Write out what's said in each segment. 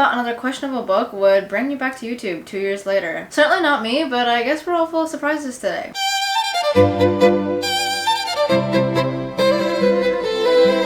thought another questionable book would bring you back to YouTube 2 years later. Certainly not me, but I guess we're all full of surprises today.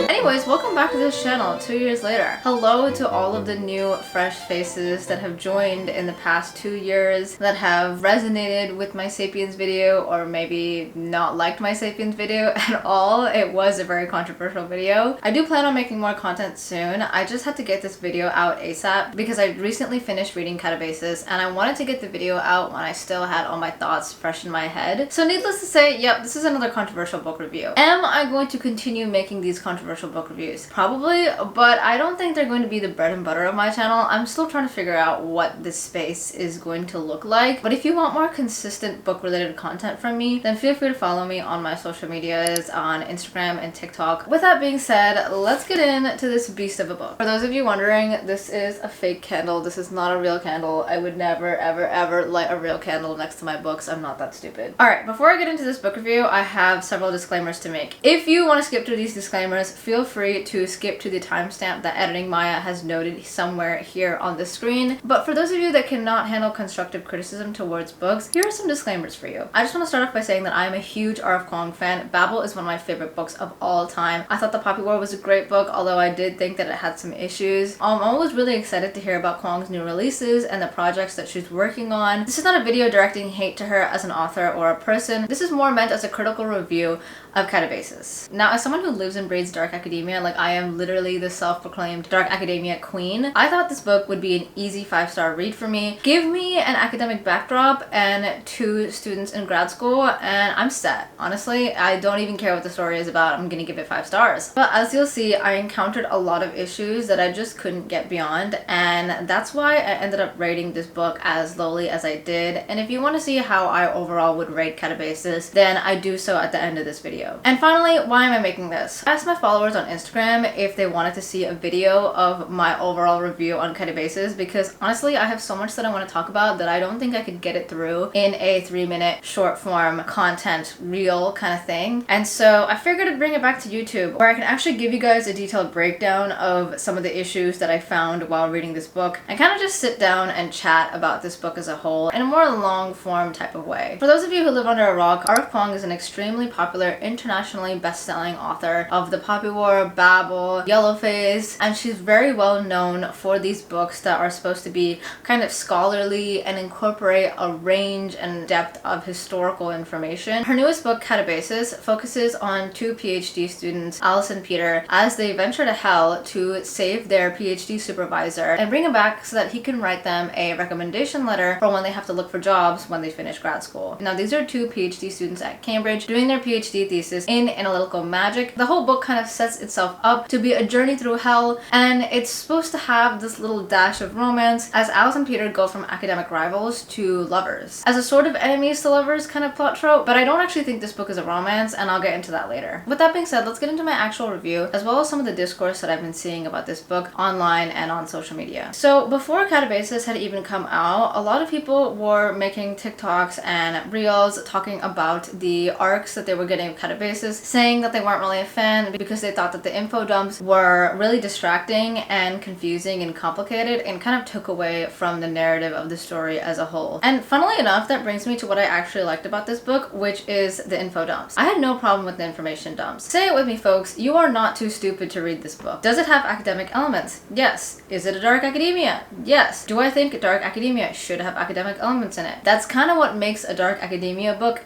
Anyways, welcome back to this channel 2 years later. Hello to all of the new fresh faces that have joined in the past 2 years that have resonated with my Sapiens video or maybe not liked my Sapiens video at all. It was a very controversial video. I do plan on making more content soon. I just had to get this video out ASAP because I recently finished reading Katabasis and I wanted to get the video out when I still had all my thoughts fresh in my head. So needless to say, yep, this is another controversial book review. Am I going to continue making these controversial book reviews? Probably, but I don't think they're going to be the bread and butter of my channel. I'm still trying to figure out what this space is going to look like. But if you want more consistent book related content from me, then feel free to follow me on my social medias on Instagram and TikTok. With that being said, let's get into this beast of a book. For those of you wondering, this is a fake candle. This is not a real candle. I would never ever light a real candle next to my books. I'm not that stupid. Alright, before I get into this book review, I have several disclaimers to make. If you want to skip through these disclaimers, feel free to skip to the timestamp that Editing Maya has noted somewhere here on the screen. But for those of you that cannot handle constructive criticism towards books, here are some disclaimers for you. I just want to start off by saying that I am a huge RF Kuang fan. Babel is one of my favorite books of all time. I thought The Poppy War was a great book, although I did think that it had some issues. I'm always really excited to hear about Kuang's new releases and the projects that she's working on. This is not a video directing hate to her as an author or a person. This is more meant as a critical review of Katabasis. Now, as someone who lives and breathes dark academia, like I am literally the self-proclaimed dark academia queen, I thought this book would be an easy 5-star read for me. Give me an academic backdrop and 2 students in grad school and I'm set. Honestly, I don't even care what the story is about. I'm gonna give it 5 stars. But as you'll see, I encountered a lot of issues that I just couldn't get beyond, and that's why I ended up rating this book as lowly as I did. And if you want to see how I overall would rate Katabasis, then I do so at the end of this video. And finally, why am I making this? I asked my followers on Instagram if they wanted to see a video of my overall review on Katabasis because honestly, I have so much that I want to talk about that I don't think I could get it through in a 3-minute short form content reel kind of thing. And so I figured I'd bring it back to YouTube where I can actually give you guys a detailed breakdown of some of the issues that I found while reading this book and kind of just sit down and chat about this book as a whole in a more long form type of way. For those of you who live under a rock, RF Kuang is an extremely popular internationally best-selling author of The Poppy War, Babel, Yellowface, and she's very well known for these books that are supposed to be kind of scholarly and incorporate a range and depth of historical information. Her newest book, Katabasis, focuses on 2 PhD students, Alice and Peter, as they venture to hell to save their PhD supervisor and bring him back so that he can write them a recommendation letter for when they have to look for jobs when they finish grad school. Now, these are 2 PhD students at Cambridge doing their PhD thesis in analytical magic. The whole book kind of sets itself up to be a journey through hell, and it's supposed to have this little dash of romance as Alice and Peter go from academic rivals to lovers. As a sort of enemies to lovers kind of plot trope, but I don't actually think this book is a romance, and I'll get into that later. With that being said, let's get into my actual review, as well as some of the discourse that I've been seeing about this book online and on social media. So before Katabasis had even come out, a lot of people were making TikToks and reels talking about the arcs that they were getting of Katabasis, saying that they weren't really a fan because they thought that the info dumps were really distracting and confusing and complicated and kind of took away from the narrative of the story as a whole. And funnily enough, that brings me to what I actually liked about this book, which is the info dumps. I had no problem with the information dumps. Say it with me, folks, you are not too stupid to read this book. Does it have academic elements? Yes. Is it a dark academia? Yes. Do I think dark academia should have academic elements in it? That's kind of what makes a dark academia book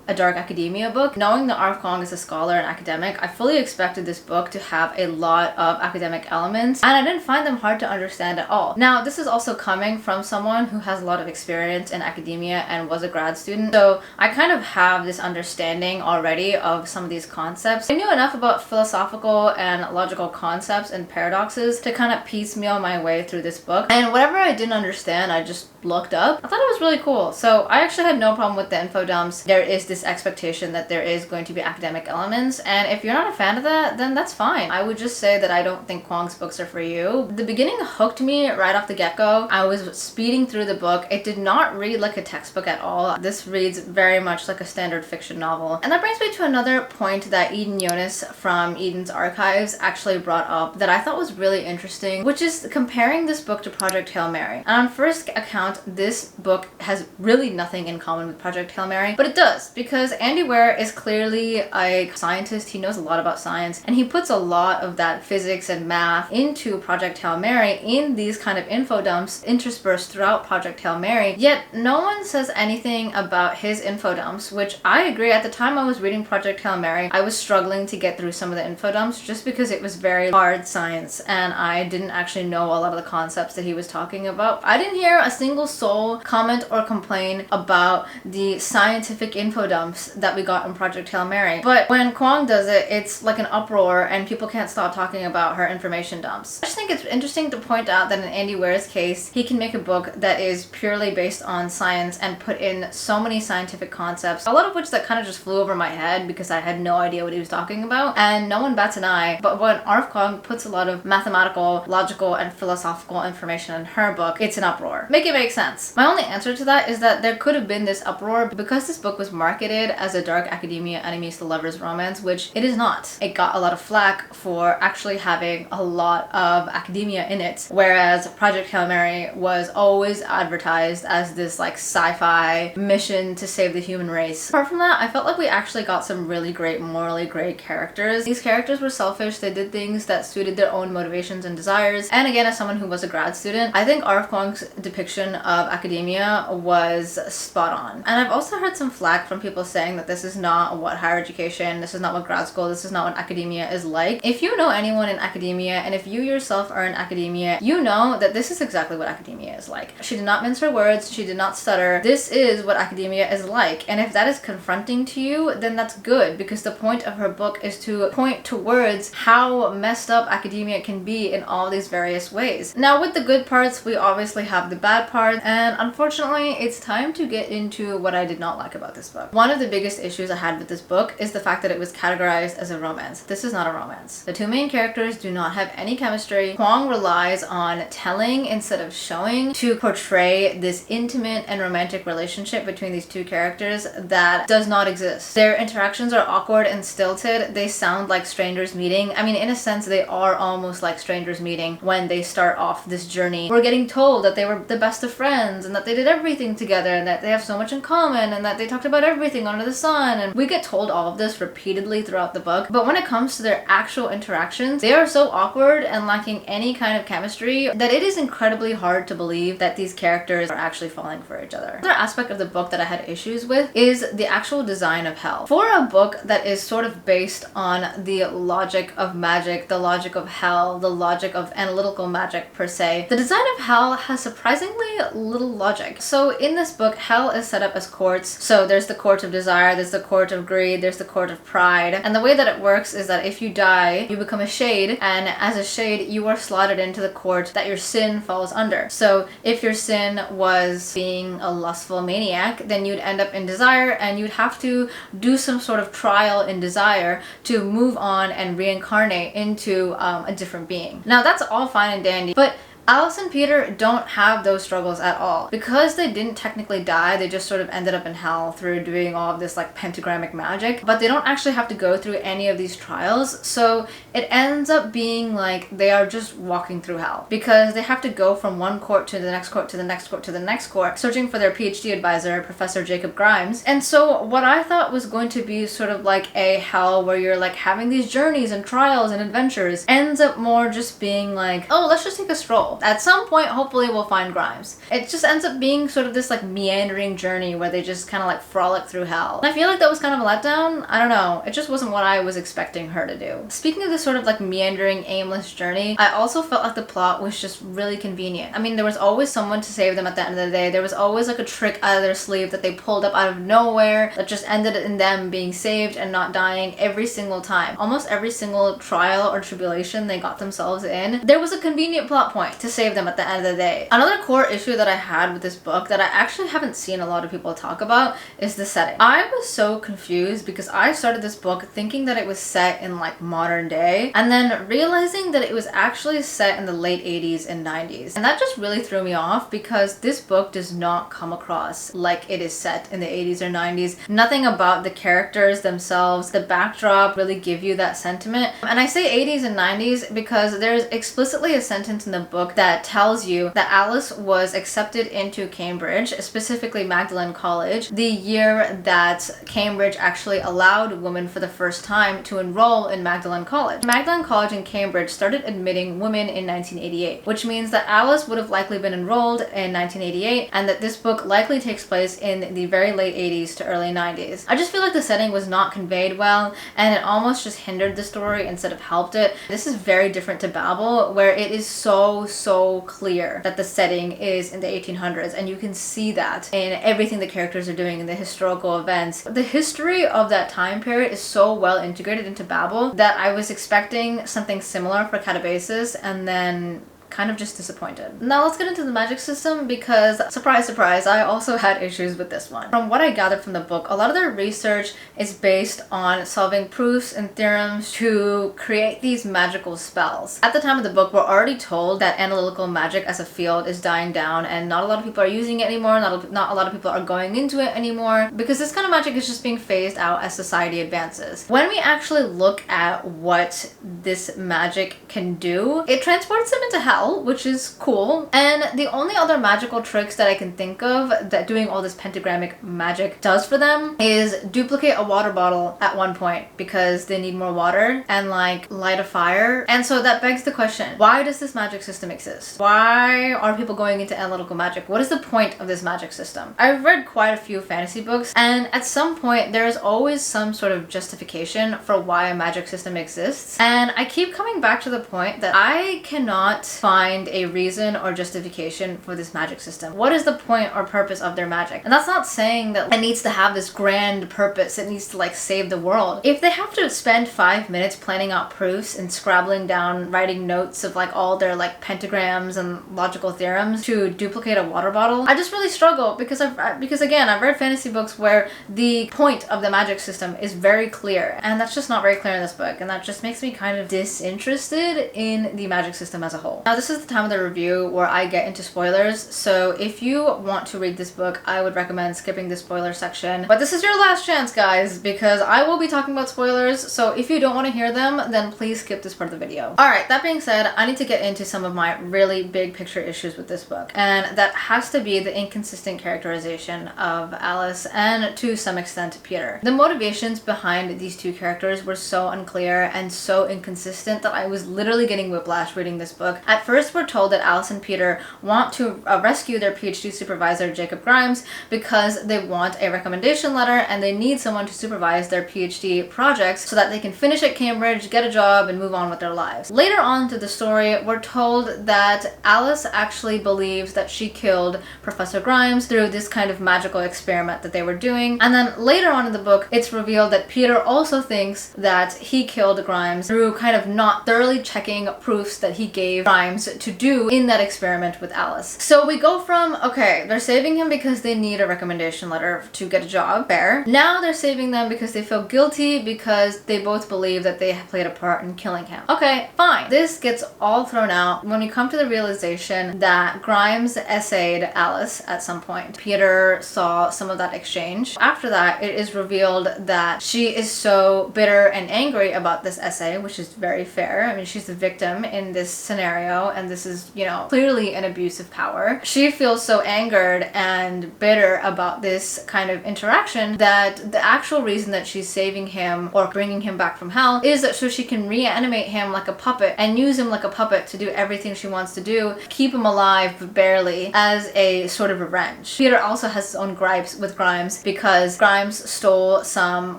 Knowing that RF Kuang is a scholar and academic, I fully expected this book to have a lot of academic elements, and I didn't find them hard to understand at all. Now, this is also coming from someone who has a lot of experience in academia and was a grad student, so I kind of have this understanding already of some of these concepts. I knew enough about philosophical and logical concepts and paradoxes to kind of piecemeal my way through this book, and whatever I didn't understand, I just looked up. I thought it was really cool. So I actually had no problem with the info dumps. There is this expectation that there is going to be academic elements, and if you're not a fan of that, that, then that's fine. I would just say that I don't think Kuang's books are for you. The beginning hooked me right off the get-go. I was speeding through the book. It did not read like a textbook at all. This reads very much like a standard fiction novel. And that brings me to another point that Eden Jonas from Eden's Archives actually brought up that I thought was really interesting, which is comparing this book to Project Hail Mary. And on first account, this book has really nothing in common with Project Hail Mary, but it does, because Andy Weir is clearly a scientist. He knows a lot about science, and he puts a lot of that physics and math into Project Hail Mary in these kind of info dumps interspersed throughout Project Hail Mary, yet no one says anything about his info dumps, which I agree. At the time I was reading Project Hail Mary, I was struggling to get through some of the info dumps just because it was very hard science and I didn't actually know a lot of the concepts that he was talking about. I didn't hear a single soul comment or complain about the scientific info dumps that we got in Project Hail Mary, but when Kuang does it, it's like an uproar and people can't stop talking about her information dumps. I just think it's interesting to point out that in Andy Weir's case, he can make a book that is purely based on science and put in so many scientific concepts, a lot of which that kind of just flew over my head because I had no idea what he was talking about, and no one bats an eye. But when RF Kuang puts a lot of mathematical, logical, and philosophical information in her book, it's an uproar. Make it make sense. My only answer to that is that there could have been this uproar because this book was marketed as a dark academia enemies to lovers romance, which it is not. It got a lot of flack for actually having a lot of academia in it, whereas Project Hail Mary was always advertised as this like sci-fi mission to save the human race. Apart from that, I felt like we actually got some really great, morally great characters. These characters were selfish. They did things that suited their own motivations and desires. And again, as someone who was a grad student, I think RF Kuang's depiction of academia was spot on. And I've also heard some flack from people saying that this is not what higher education, this is not what grad school, this is not what academia is like. If you know anyone in academia, and if you yourself are in academia, you know that this is exactly what academia is like. She did not mince her words, she did not stutter. This is what academia is like. And if that is confronting to you, then that's good, because the point of her book is to point towards how messed up academia can be in all these various ways. Now, with the good parts, we obviously have the bad parts, and unfortunately, it's time to get into what I did not like about this book. One of the biggest issues I had with this book is the fact that it was categorized as a romance. This is not a romance. The two main characters do not have any chemistry. Kuang relies on telling instead of showing to portray this intimate and romantic relationship between these two characters that does not exist. Their interactions are awkward and stilted. They sound like strangers meeting. I mean, in a sense, they are almost like strangers meeting when they start off this journey. We're getting told that they were the best of friends and that they did everything together and that they have so much in common and that they talked about everything under the sun, and we get told all of this repeatedly throughout the book. But when it comes to their actual interactions, they are so awkward and lacking any kind of chemistry that it is incredibly hard to believe that these characters are actually falling for each other. Another aspect of the book that I had issues with is the actual design of hell. For a book that is sort of based on the logic of magic, the logic of hell, the logic of analytical magic per se, the design of hell has surprisingly little logic. So in this book, hell is set up as courts. So there's the court of desire, there's the court of greed, there's the court of pride. And the way that it works is that if you die, you become a shade, and as a shade, you are slotted into the court that your sin falls under. So if your sin was being a lustful maniac, then you'd end up in desire, and you'd have to do some sort of trial in desire to move on and reincarnate into a different being. Now that's all fine and dandy, but Alice and Peter don't have those struggles at all. Because they didn't technically die, they just sort of ended up in hell through doing all of this like pentagrammic magic, but they don't actually have to go through any of these trials, so it ends up being like they are just walking through hell because they have to go from one court to the next court to the next court to the next court, searching for their PhD advisor, Professor Jacob Grimes. And so what I thought was going to be sort of like a hell where you're like having these journeys and trials and adventures ends up more just being like, oh, let's just take a stroll. At some point, hopefully we'll find Grimes. It just ends up being sort of this like meandering journey where they just kind of like frolic through hell. And I feel like that was kind of a letdown. I don't know. It just wasn't what I was expecting her to do. Speaking of this sort of like meandering, aimless journey, I also felt like the plot was just really convenient. I mean, there was always someone to save them at the end of the day. There was always like a trick out of their sleeve that they pulled up out of nowhere that just ended in them being saved and not dying every single time. Almost every single trial or tribulation they got themselves in, there was a convenient plot point. to save them at the end of the day. Another core issue that I had with this book that I actually haven't seen a lot of people talk about is the setting. I was so confused because I started this book thinking that it was set in like modern day, and then realizing that it was actually set in the late 80s and 90s. And that just really threw me off because this book does not come across like it is set in the 80s or 90s. Nothing about the characters themselves, the backdrop really give you that sentiment. And I say 80s and 90s because there's explicitly a sentence in the book that tells you that Alice was accepted into Cambridge, specifically Magdalen College, the year that Cambridge actually allowed women for the first time to enroll in Magdalen College. Magdalen College in Cambridge started admitting women in 1988, which means that Alice would have likely been enrolled in 1988 and that this book likely takes place in the very late 80s to early 90s. I just feel like the setting was not conveyed well and it almost just hindered the story instead of helped it. This is very different to Babel, where it is so clear that the setting is in the 1800s, and you can see that in everything the characters are doing in the historical events. The history of that time period is so well integrated into Babel that I was expecting something similar for Katabasis, and then kind of just disappointed. Now let's get into the magic system because, surprise, surprise, I also had issues with this one. From what I gathered from the book, a lot of their research is based on solving proofs and theorems to create these magical spells. At the time of the book, we're already told that analytical magic as a field is dying down and not a lot of people are using it anymore, not a lot of people are going into it anymore, because this kind of magic is just being phased out as society advances. When we actually look at what this magic can do, it transports them into hell, which is cool. And the only other magical tricks that I can think of that doing all this pentagrammic magic does for them is duplicate a water bottle at one point because they need more water, and like light a fire. And so that begs the question, why does this magic system exist? Why are people going into analytical magic? What is the point of this magic system? I've read quite a few fantasy books, and at some point there is always some sort of justification for why a magic system exists. And I keep coming back to the point that I cannot find a reason or justification for this magic system. What is the point or purpose of their magic? And that's not saying that it needs to have this grand purpose. It needs to like save the world. If they have to spend 5 minutes planning out proofs and scrabbling down, writing notes of like all their like pentagrams and logical theorems to duplicate a water bottle, I just really struggle because again, I've read fantasy books where the point of the magic system is very clear, and that's just not very clear in this book, and that just makes me kind of disinterested in the magic system as a whole. Now this is the time of the review where I get into spoilers, so if you want to read this book, I would recommend skipping the spoiler section. But this is your last chance, guys, because I will be talking about spoilers, so if you don't want to hear them, then please skip this part of the video. Alright, that being said, I need to get into some of my really big picture issues with this book, and that has to be the inconsistent characterization of Alice and to some extent Peter. The motivations behind these two characters were so unclear and so inconsistent that I was literally getting whiplash reading this book. At first, we're told that Alice and Peter want to rescue their PhD supervisor, Jacob Grimes, because they want a recommendation letter and they need someone to supervise their PhD projects so that they can finish at Cambridge, get a job, and move on with their lives. Later on to the story, we're told that Alice actually believes that she killed Professor Grimes through this kind of magical experiment that they were doing. And then later on in the book, it's revealed that Peter also thinks that he killed Grimes through kind of not thoroughly checking proofs that he gave Grimes to do in that experiment with Alice. So we go from, okay, they're saving him because they need a recommendation letter to get a job, fair. Now they're saving them because they feel guilty because they both believe that they have played a part in killing him. Okay, fine. This gets all thrown out when we come to the realization that Grimes essayed Alice at some point. Peter saw some of that exchange. After that, it is revealed that she is so bitter and angry about this essay, which is very fair. I mean, she's the victim in this scenario, and this is, you know, clearly an abuse of power. She feels so angered and bitter about this kind of interaction that the actual reason that she's saving him or bringing him back from hell is that so she can reanimate him like a puppet and use him like a puppet to do everything she wants to do, keep him alive but barely, as a sort of revenge. Peter also has his own gripes with Grimes because Grimes stole some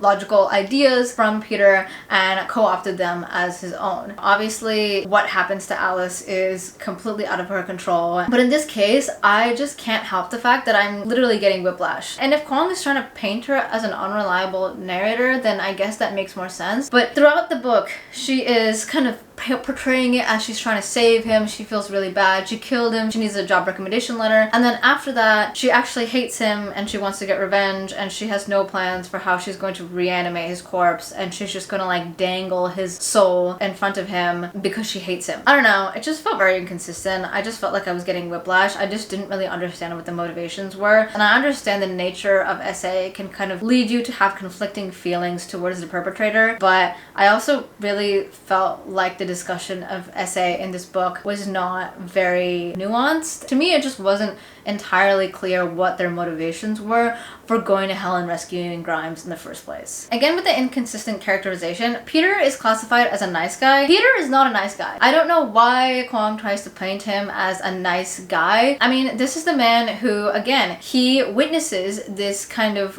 logical ideas from Peter and co-opted them as his own. Obviously, what happens to Alice is completely out of her control, but in this case, I just can't help the fact that I'm literally getting whiplash. And if Kuang is trying to paint her as an unreliable narrator, then I guess that makes more sense. But throughout the book, she is kind of portraying it as she's trying to save him. She feels really bad. She killed him. She needs a job recommendation letter. And then after that, she actually hates him and she wants to get revenge, and she has no plans for how she's going to reanimate his corpse, and she's just gonna like dangle his soul in front of him because she hates him. I don't know. It just felt very inconsistent. I just felt like I was getting whiplash. I just didn't really understand what the motivations were. And I understand the nature of SA can kind of lead you to have conflicting feelings towards the perpetrator, but I also really felt like the discussion of SA in this book was not very nuanced. To me, it just wasn't entirely clear what their motivations were for going to hell and rescuing Grimes in the first place. Again, with the inconsistent characterization, Peter is classified as a nice guy. Peter is not a nice guy. I don't know why Kuang tries to paint him as a nice guy. I mean, this is the man who, again, he witnesses this kind of,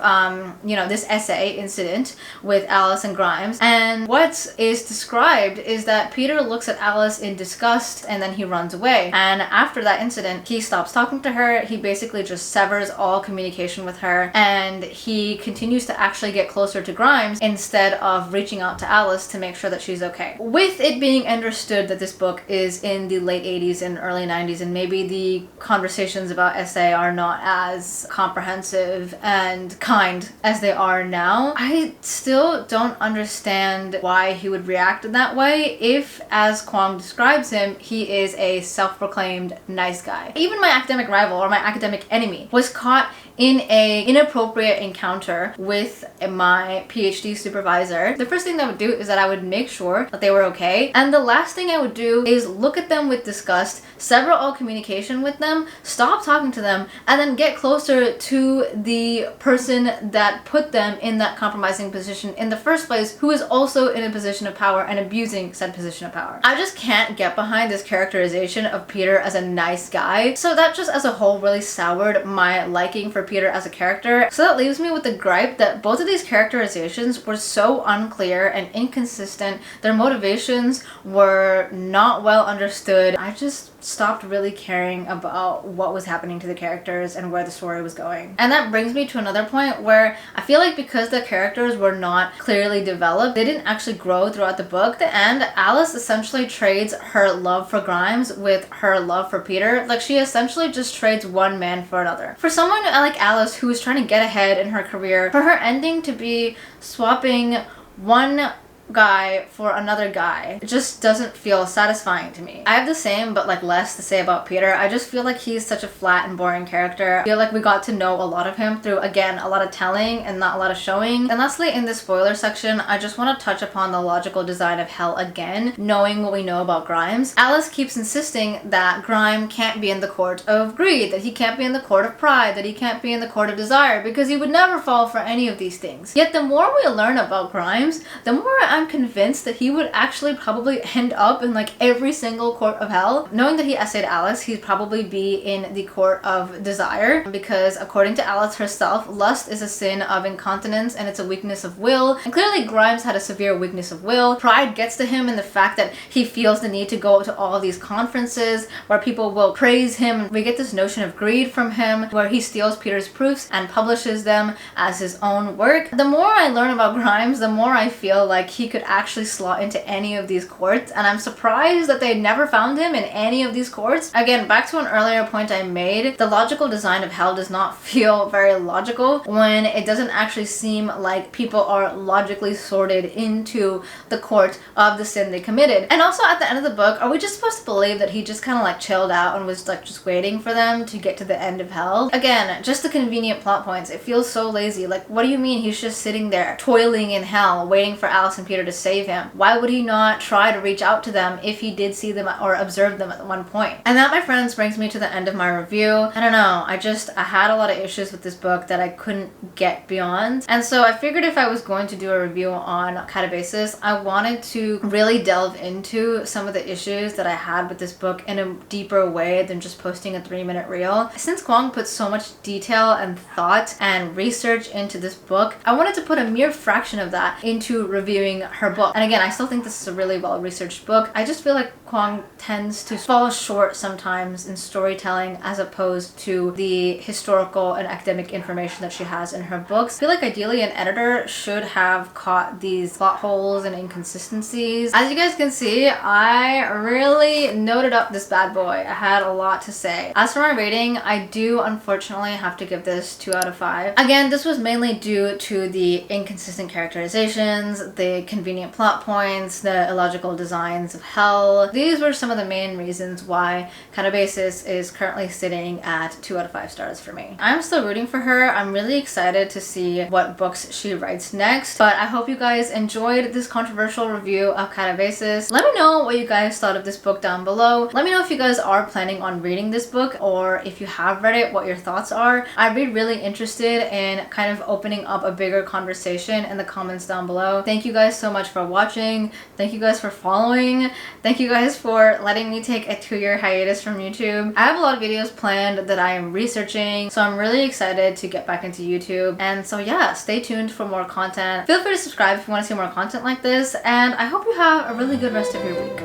this SA incident with Alice and Grimes, and what is described is that Peter looks at Alice in disgust and then he runs away. And after that incident, he stops talking to her. He basically just severs all communication with her, and he continues to actually get closer to Grimes instead of reaching out to Alice to make sure that she's okay. With it being understood that this book is in the late 80s and early 90s, and maybe the conversations about SA are not as comprehensive and kind as they are now, I still don't understand why he would react in that way if, as Kuang describes him, he is a self-proclaimed nice guy. Even my academic rival, or my academic enemy, was caught in a inappropriate encounter with my PhD supervisor. The first thing I would do is that I would make sure that they were okay, and the last thing I would do is look at them with disgust, sever all communication with them, stop talking to them, and then get closer to the person that put them in that compromising position in the first place, who is also in a position of power and abusing said position of power. I just can't get behind this characterization of Peter as a nice guy, so that just as a whole really soured my liking for Peter as a character. So that leaves me with the gripe that both of these characterizations were so unclear and inconsistent. Their motivations were not well understood. I just stopped really caring about what was happening to the characters and where the story was going. And that brings me to another point where I feel like because the characters were not clearly developed, they didn't actually grow throughout the book. At the end, Alice essentially trades her love for Grimes with her love for Peter. Like, she essentially just trades one man for another. For someone like Alice who was trying to get ahead in her career, for her ending to be swapping one guy for another guy, it just doesn't feel satisfying to me. I have the same but like less to say about Peter. I just feel like he's such a flat and boring character. I feel like we got to know a lot of him through, again, a lot of telling and not a lot of showing. And lastly, in this spoiler section, I just want to touch upon the logical design of hell again, knowing what we know about Grimes. Alice keeps insisting that Grimes can't be in the court of greed, that he can't be in the court of pride, that he can't be in the court of desire, because he would never fall for any of these things. Yet the more we learn about Grimes, the more I'm convinced that he would actually probably end up in like every single court of hell. Knowing that he essayed Alice, he'd probably be in the court of desire, because according to Alice herself, lust is a sin of incontinence and it's a weakness of will. And clearly Grimes had a severe weakness of will. Pride gets to him in the fact that he feels the need to go to all these conferences where people will praise him. We get this notion of greed from him, where he steals Peter's proofs and publishes them as his own work. The more I learn about Grimes, the more I feel like he could actually slot into any of these courts, and I'm surprised that they never found him in any of these courts. Again, back to an earlier point I made, the logical design of hell does not feel very logical when it doesn't actually seem like people are logically sorted into the court of the sin they committed. And also at the end of the book, are we just supposed to believe that he just kind of like chilled out and was like just waiting for them to get to the end of hell? Again, just the convenient plot points. It feels so lazy. Like, what do you mean he's just sitting there toiling in hell waiting for Alice and Peter to save him? Why would he not try to reach out to them if he did see them or observe them at one point? And that, my friends, brings me to the end of my review. I don't know, I had a lot of issues with this book that I couldn't get beyond, and so I figured if I was going to do a review on Katabasis, I wanted to really delve into some of the issues that I had with this book in a deeper way than just posting a 3-minute reel. Since Kuang put so much detail and thought and research into this book, I wanted to put a mere fraction of that into reviewing her book. And again, I still think this is a really well-researched book. I just feel like Kuang tends to fall short sometimes in storytelling as opposed to the historical and academic information that she has in her books. I feel like ideally an editor should have caught these plot holes and inconsistencies. As you guys can see, I really noted up this bad boy. I had a lot to say. As for my rating, I do unfortunately have to give this 2 out of 5. Again, this was mainly due to the inconsistent characterizations, the convenient plot points, the illogical designs of hell. These were some of the main reasons why Katabasis is currently sitting at 2 out of 5 stars for me. I'm still rooting for her. I'm really excited to see what books she writes next, but I hope you guys enjoyed this controversial review of Katabasis. Let me know what you guys thought of this book down below. Let me know if you guys are planning on reading this book, or if you have read it, what your thoughts are. I'd be really interested in kind of opening up a bigger conversation in the comments down below. Thank you guys so much for watching. Thank you guys for following. Thank you guys for letting me take a 2-year hiatus from YouTube. I have a lot of videos planned that I am researching, so I'm really excited to get back into YouTube. And so yeah, stay tuned for more content. Feel free to subscribe if you want to see more content like this, and I hope you have a really good rest of your week.